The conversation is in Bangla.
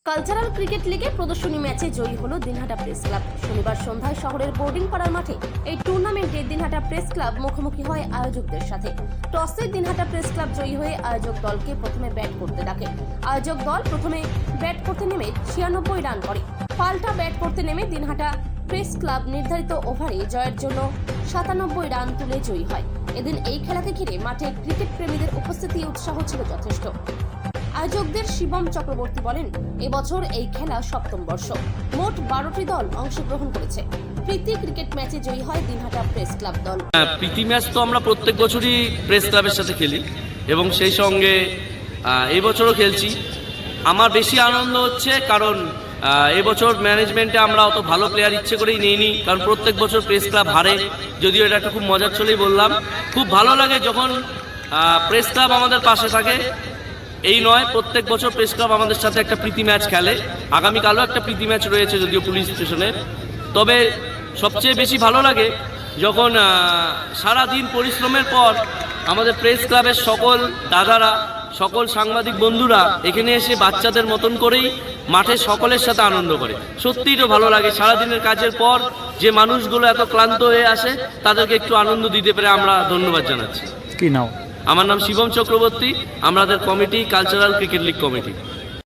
কালচারাল ক্রিকেট লিগে প্রদর্শনী ম্যাচে জয়ী হলো দিনহাটা প্রেস ক্লাব। শনিবার সন্ধ্যায় শহরের বোর্ডিং পাড়ার মাঠে এই টুর্নামেন্টে দিনহাটা প্রেস ক্লাব মুখোমুখি হয় আয়োজকদের সাথে। টসে দিনহাটা প্রেস ক্লাব জয়ী হয়ে আয়োজক দলকে প্রথমে ব্যাট করতে ডাকে। আয়োজক দল প্রথমে ব্যাট করতে নেমে 96 রান করে। পাল্টা ব্যাট করতে নেমে দিনহাটা প্রেস ক্লাব নির্ধারিত ওভারে জয়ের জন্য 97 রান তুলে জয়ী হয়। এদিন এই খেলাকে ঘিরে মাঠে ক্রিকেট প্রেমীদের উপস্থিতি উৎসাহ ছিল যথেষ্ট। আয়োজকদের শিবম চক্রবর্তী বলেন, এবছর এই খেলা সপ্তম বর্ষ, মোট 12টি দল অংশগ্রহণ করেছে। প্রীতি ক্রিকেট ম্যাচে জয়ী হয় দিনহাটা প্রেস ক্লাব দল। প্রীতি ম্যাচ তো আমরা প্রত্যেক বছরই প্রেস ক্লাবের সাথে খেলি এবং সেই সঙ্গে এই বছরও খেলছি। আমার বেশি আনন্দ হচ্ছে কারণ এবছর ম্যানেজমেন্টে আমরা অত ভালো প্লেয়ার ইচ্ছে করেই নিইনি, কারণ প্রত্যেক বছর প্রেস ক্লাব হারে। যদিও এটা একটা খুব মজার চলেই বললাম, খুব ভালো লাগে যখন প্রেস ক্লাব আমাদের পাশে থাকে। এই নয়, প্রত্যেক বছর প্রেস ক্লাব আমাদের সাথে একটা প্রীতি ম্যাচ খেলে। আগামীকালও একটা প্রীতি ম্যাচ রয়েছে যদিও পুলিশ স্টেশনে। তবে সবচেয়ে বেশি ভালো লাগে যখন সারা দিন পরিশ্রমের পর আমাদের প্রেস ক্লাবের সকল দাদারা, সকল সাংবাদিক বন্ধুরা এখানে এসে বাচ্চাদের মতন করেই মাঠে সকলের সাথে আনন্দ করে। সত্যিই তো ভালো লাগে, সারাদিনের কাজের পর যে মানুষগুলো এত ক্লান্ত হয়ে আসে তাদেরকে একটু আনন্দ দিতে পেরে আমরা ধন্যবাদ জানাচ্ছি। কি নাও? আমার নাম শিবম চক্রবর্তী, আমাদের committee cultural cricket league committee.